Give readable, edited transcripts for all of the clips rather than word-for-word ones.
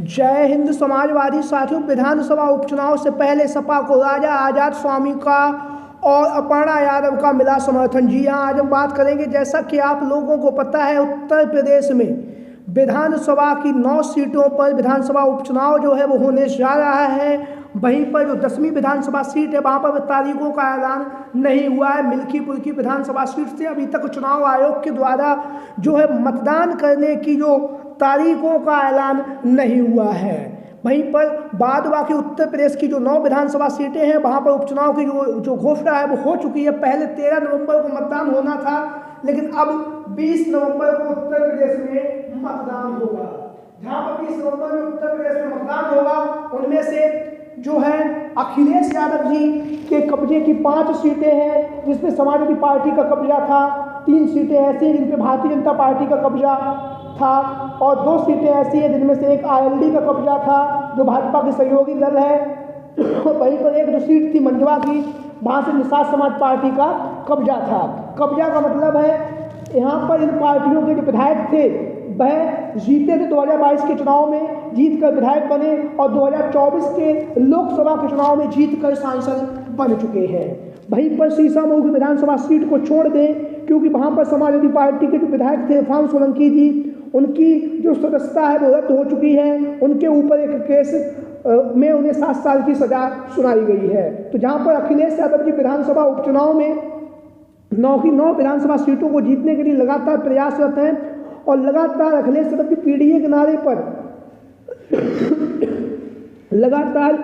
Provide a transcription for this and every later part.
जय हिंद समाजवादी साथियों। विधानसभा उपचुनाव से पहले सपा को राजा आजाद स्वामी का और अपर्णा यादव का मिला समर्थन। जी हाँ, आज हम बात करेंगे। जैसा कि आप लोगों को पता है, उत्तर प्रदेश में विधानसभा की 9 सीटों पर विधानसभा उपचुनाव जो है वो होने जा रहा है। वहीं पर जो 10वीं विधानसभा सीट है वहाँ पर तारीखों का ऐलान नहीं हुआ है। मिल्कीपुर की विधानसभा सीट से अभी तक चुनाव आयोग के द्वारा जो है मतदान करने की जो तारीखों का ऐलान नहीं हुआ है। वहीं पर बाद बाकी उत्तर प्रदेश की जो 9 विधानसभा सीटें हैं वहाँ पर उपचुनाव की जो घोषणा है वो हो चुकी है। पहले 13 नवंबर को मतदान होना था, लेकिन अब 20 नवंबर को उत्तर प्रदेश में मतदान होगा। जहाँ पर 20 नवंबर में उत्तर प्रदेश में मतदान होगा, उनमें से जो है अखिलेश यादव जी के कब्जे की 5 सीटें हैं, जिसमें समाजवादी पार्टी का कब्जा था। 3 सीटें ऐसी हैं जिन पे भारतीय जनता पार्टी का कब्जा था, और 2 सीटें ऐसी हैं जिनमें से एक आरएलडी का कब्जा था जो भाजपा के सहयोगी दल है। वहीं पर एक जो सीट थी मंडवा की, वहाँ से निषाद समाज पार्टी का कब्जा था। कब्जा का मतलब है यहाँ पर इन पार्टियों के जो विधायक थे वह जीते थे 2022 के चुनाव में, जीत कर विधायक बने, और 2024 के लोकसभा के चुनाव में जीत कर सांसद बन चुके हैं। वहीं पर सीसामऊ की विधानसभा सीट को छोड़ दें, क्योंकि वहाँ पर समाजवादी पार्टी के जो विधायक थे इरफान सोलंकी जी, उनकी जो सदस्यता है वो रद्द हो चुकी है। उनके ऊपर एक केस में उन्हें 7 साल की सजा सुनाई गई है। तो जहाँ पर अखिलेश यादव जी विधानसभा उपचुनाव में 9 की 9 विधानसभा सीटों को जीतने के लिए लगातार प्रयासरत हैं, और लगातार अखिलेश यादव की पीडीए के नारे पर लगातार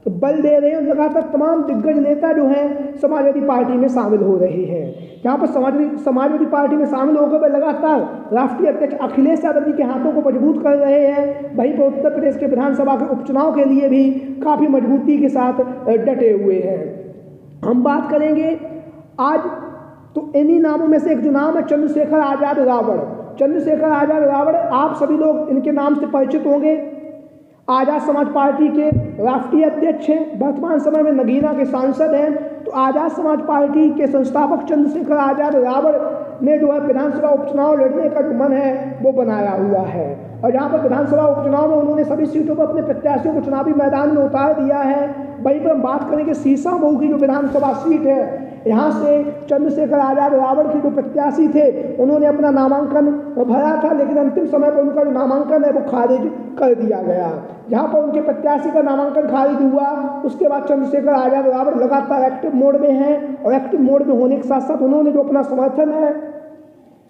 बल दे रहे हैं, और लगातार तमाम दिग्गज नेता जो हैं समाजवादी पार्टी में शामिल हो रहे हैं। यहाँ पर समाजवादी पार्टी में शामिल होकर वे लगातार राष्ट्रीय अध्यक्ष अखिलेश यादव जी के हाथों को मजबूत कर रहे हैं। वहीं पर उत्तर प्रदेश के विधानसभा के उपचुनाव के लिए भी काफ़ी मजबूती के साथ डटे हुए हैं। हम बात करेंगे आज तो इन्हीं नामों में से एक जो नाम है चंद्रशेखर आजाद रावण। चंद्रशेखर आजाद रावण, आप सभी लोग इनके नाम से परिचित होंगे। आजाद समाज पार्टी के राष्ट्रीय अध्यक्ष हैं, वर्तमान समय में नगीना के सांसद हैं। तो आजाद समाज पार्टी के संस्थापक चंद्रशेखर आजाद रावण ने जो है विधानसभा उपचुनाव लड़ने का जो मन है वो बनाया हुआ है, और यहाँ पर विधानसभा उपचुनाव में उन्होंने सभी सीटों पर अपने प्रत्याशियों को चुनावी मैदान में उतार दिया है। वहीं पर हम बात करेंगे सीसामऊ की जो विधानसभा सीट है, यहाँ से चंद्रशेखर आजाद रावण के जो प्रत्याशी थे उन्होंने अपना नामांकन भरा था, लेकिन अंतिम समय पर उनका जो नामांकन है वो खारिज कर दिया गया। जहाँ पर उनके प्रत्याशी का नामांकन खारिज हुआ, उसके बाद चंद्रशेखर आजाद रावण लगातार एक्टिव मोड में हैं, और एक्टिव मोड में होने के साथ साथ उन्होंने जो अपना समर्थन है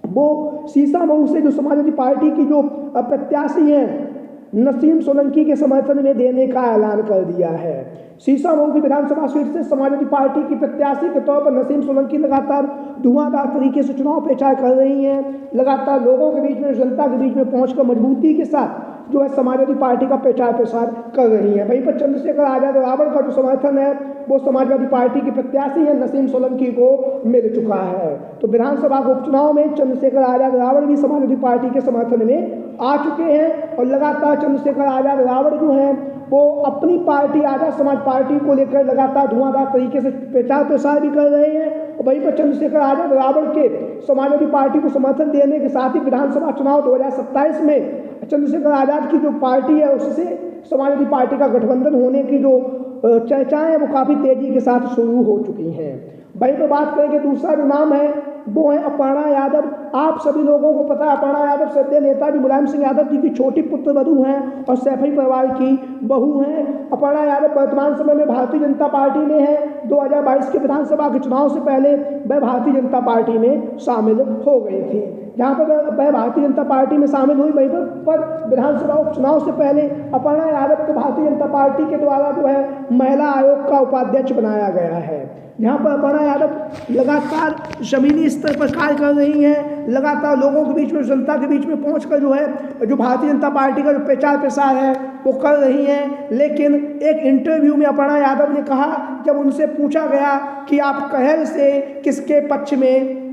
वो सीसामऊ से जो समाजवादी पार्टी की जो प्रत्याशी हैं नसीम सोलंकी के समर्थन में देने का ऐलान कर दिया है। सीसामऊ की विधानसभा सीट से समाजवादी पार्टी की प्रत्याशी के तौर पर नसीम सोलंकी लगातार धुआंधार तरीके से चुनाव प्रचार कर रही हैं। लगातार लोगों के बीच में, जनता के बीच में पहुंचकर मजबूती के साथ जो है समाजवादी पार्टी का प्रचार प्रसार कर रही है। वहीं पर चंद्रशेखर आजाद रावण का जो समर्थन है वो समाजवादी पार्टी की प्रत्याशी है नसीम सोलंकी को मिल चुका है। तो विधानसभा के उपचुनाव में चंद्रशेखर आजाद रावण भी समाजवादी पार्टी के समर्थन में आ चुके हैं, और लगातार चंद्रशेखर आजाद रावण जो है वो अपनी पार्टी आजाद समाज पार्टी को लेकर लगातार धुआंधार तरीके से प्रचार प्रसार भी कर रहे हैं। और वहीं पर चंद्रशेखर आजाद रावण के समाजवादी पार्टी को समर्थन देने के साथ ही विधानसभा चुनाव 2027 में चंद्रशेखर आजाद की जो पार्टी है उससे समाजवादी पार्टी का गठबंधन होने की जो चर्चाएं हैं वो काफ़ी तेजी के साथ शुरू हो चुकी हैं। वहीं पर बात करेंगे दूसरा जो नाम है वो है अपर्णा यादव। आप सभी लोगों को पता है अपर्णा यादव सद्य नेताजी मुलायम सिंह यादव जी की छोटी पुत्रवधू हैं और सैफई परिवार की बहू हैं। अपर्णा यादव वर्तमान समय में भारतीय जनता पार्टी में है। 2022 के विधानसभा के चुनाव से पहले वह भारतीय जनता पार्टी में शामिल हो गई थी। जहाँ पर वह भारतीय जनता पार्टी में शामिल हुई, वहीं पर विधानसभा उपचुनाव से पहले अपर्णा यादव को भारतीय जनता पार्टी के द्वारा जो है महिला आयोग का उपाध्यक्ष बनाया गया है। यहाँ पर अपर्णा यादव लगातार जमीनी स्तर पर कार्य कर रही हैं, लगातार लोगों के बीच में, जनता के बीच में पहुंचकर जो है जो भारतीय जनता पार्टी का जो प्रचार प्रसार है वो कर रही हैं। लेकिन एक इंटरव्यू में अपर्णा यादव ने कहा, जब उनसे पूछा गया कि आप कहल से किसके पक्ष में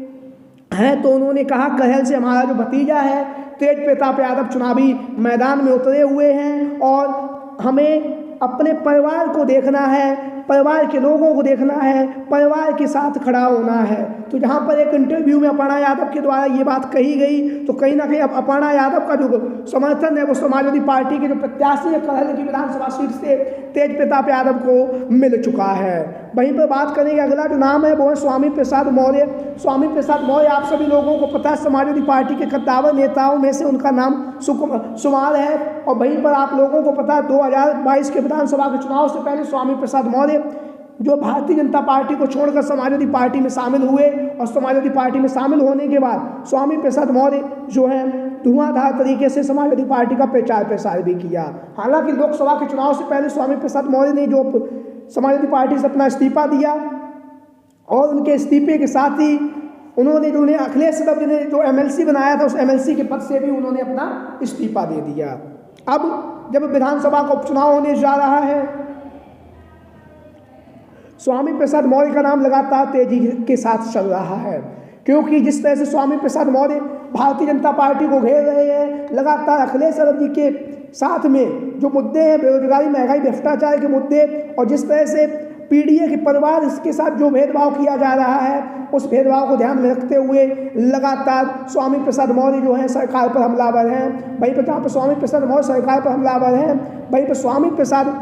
हैं, तो उन्होंने कहा कहल से हमारा जो भतीजा है तेज प्रताप यादव चुनावी मैदान में उतरे हुए हैं, और हमें अपने परिवार को देखना है परिवार के लोगों को देखना है, परिवार के साथ खड़ा होना है। तो जहाँ पर एक इंटरव्यू में अपर्णा यादव के द्वारा ये बात कही गई, तो कहीं ना कहीं अब अपर्णा यादव का जो समर्थन है वो समाजवादी पार्टी के जो प्रत्याशी है करहल की विधानसभा सीट से तेज प्रताप यादव को मिल चुका है। वहीं पर बात करेंगे अगला जो नाम है वो है स्वामी प्रसाद मौर्य। स्वामी प्रसाद मौर्य आप सभी लोगों को पता है समाजवादी पार्टी के कद्दावर नेताओं में से उनका नाम शुमार है। और वहीं पर आप लोगों को पता है 2022 के विधानसभा के चुनाव से पहले स्वामी प्रसाद मौर्य जो भारतीय जनता पार्टी को छोड़कर समाजवादी पार्टी में शामिल हुए, और समाजवादी पार्टी में शामिल होने के बाद स्वामी प्रसाद मौर्य जो है धुआंधार तरीके से समाजवादी पार्टी का प्रचार प्रसार भी किया। हालांकि लोकसभा के चुनाव से पहले स्वामी प्रसाद मौर्य ने जो समाजवादी पार्टी से अपना इस्तीफा दिया, और उनके इस्तीफे के साथ ही उन्होंने जो उन्हें अखिलेश यादव ने जो MLC बनाया था उस MLC के पद से भी उन्होंने अपना इस्तीफा दे दिया। अब जब विधानसभा का उपचुनाव होने जा रहा है, स्वामी प्रसाद मौर्य का नाम लगातार तेजी के साथ चल रहा है, क्योंकि जिस तरह से स्वामी प्रसाद मौर्य भारतीय जनता पार्टी को घेर रहे हैं, लगातार अखिलेश यादव जी के साथ में जो मुद्दे हैं बेरोजगारी, महंगाई, भ्रष्टाचार के मुद्दे, और जिस तरह से PDA के परिवार इसके साथ जो भेदभाव किया जा रहा है उस भेदभाव को ध्यान में रखते हुए लगातार स्वामी प्रसाद मौर्य जो है सरकार पर हमलावर हैं। वहीं पर जहाँ पर स्वामी प्रसाद मौर्य सरकार पर हमलावर हैं, वहीं पर स्वामी प्रसाद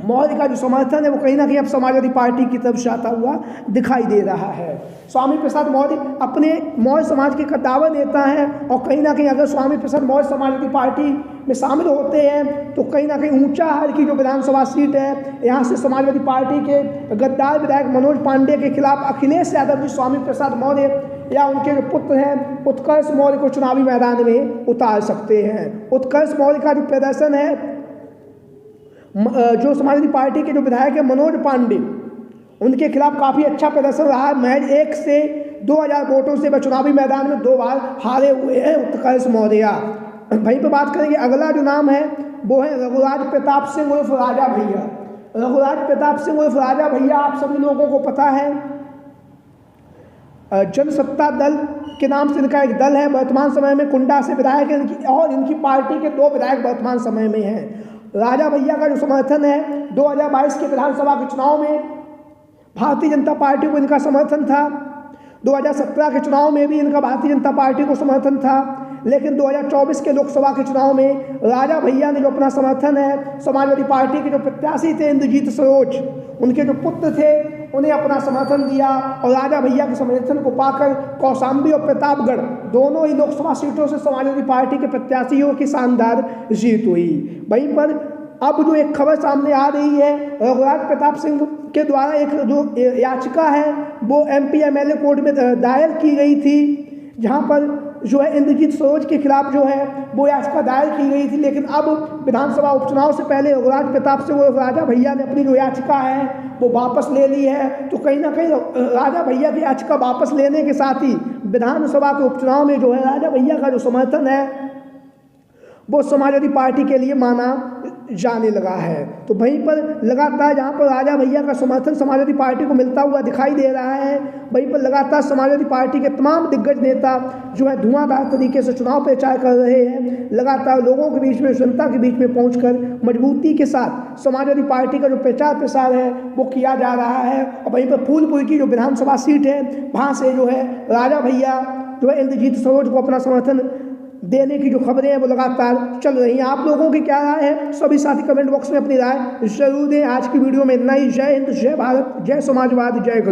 मौर्य का जो समर्थन है वो कहीं ना कहीं अब समाजवादी पार्टी की तरफ से आता हुआ दिखाई दे रहा है। स्वामी प्रसाद मौर्य अपने मौर्य समाज के कद्दावर नेता हैं, और कहीं ना कहीं अगर स्वामी प्रसाद मौर्य समाजवादी पार्टी में शामिल होते हैं तो कहीं ना कहीं ऊंचाहार की जो विधानसभा सीट है, यहाँ से समाजवादी पार्टी के गद्दार विधायक मनोज पांडे के खिलाफ अखिलेश यादव जी स्वामी प्रसाद मौर्य या उनके जो पुत्र हैं उत्कर्ष मौर्य को चुनावी मैदान में उतार सकते हैं। उत्कर्ष मौर्य का जो प्रदर्शन है, जो समाजवादी पार्टी के जो विधायक है मनोज पांडे, उनके खिलाफ काफ़ी अच्छा प्रदर्शन रहा है। महज 1 से 2000 वोटों से वह चुनावी मैदान में 2 बार हारे हुए हैं उत्कर्ष मौर्य। वहीं पर बात करेंगे अगला जो नाम है वो है रघुराज प्रताप सिंह उर्फ राजा भैया। रघुराज प्रताप सिंह उर्फ राजा भैया आप सभी लोगों को पता है जनसत्ता दल के नाम से इनका एक दल है, वर्तमान समय में कुंडा से विधायक है इनकी, और इनकी पार्टी के 2 विधायक वर्तमान समय में हैं। राजा भैया का जो समर्थन है 2022 के विधानसभा के चुनाव में भारतीय जनता पार्टी को इनका समर्थन था, 2017 के चुनाव में भी इनका भारतीय जनता पार्टी को समर्थन था, लेकिन 2024 के लोकसभा के चुनाव में राजा भैया ने जो अपना समर्थन है समाजवादी पार्टी के जो प्रत्याशी थे इंद्रजीत सरोज, उनके जो पुत्र थे उन्हें अपना समर्थन दिया, और राजा भैया के समर्थन को पाकर कौशाम्बी और प्रतापगढ़ दोनों ही लोकसभा सीटों से समाजवादी पार्टी के प्रत्याशियों की शानदार जीत हुई। वहीं पर अब जो एक खबर सामने आ रही है, रघुराज प्रताप सिंह के द्वारा एक जो याचिका है वो MP MLA कोर्ट में दायर की गई थी, जहां पर जो है इंद्रजीत सरोज के खिलाफ जो है वो याचिका दायर की गई थी। लेकिन अब विधानसभा उपचुनाव से पहले रघुराज प्रताप सिंह और राजा भैया ने अपनी जो याचिका है वो वापस ले ली है। तो कहीं ना कहीं राजा भैया की याचिका वापस लेने के साथ ही विधानसभा के उपचुनाव में जो है राजा भैया का जो समर्थन है वो समाजवादी पार्टी के लिए माना जाने लगा है। तो वहीं पर लगातार जहां पर राजा भैया का समर्थन समाजवादी पार्टी को मिलता हुआ दिखाई दे रहा है, वहीं पर लगातार समाजवादी पार्टी के तमाम दिग्गज नेता जो है धुआंधार तरीके से चुनाव प्रचार कर रहे हैं। लगातार लोगों के बीच में, जनता के बीच में पहुंचकर मजबूती के साथ समाजवादी पार्टी का जो प्रचार प्रसार है वो किया जा रहा है। और वहीं पर फूलपुर की जो विधानसभा सीट है वहाँ से जो है राजा भैया जो है इंद्रजीत सरोज को अपना समर्थन देने की जो खबरें हैं वो लगातार चल रही हैं। आप लोगों की क्या राय है? सभी साथी कमेंट बॉक्स में अपनी राय जरूर दें। आज की वीडियो में इतना ही। जय हिंद, जय भारत, जय समाजवाद, जय गली।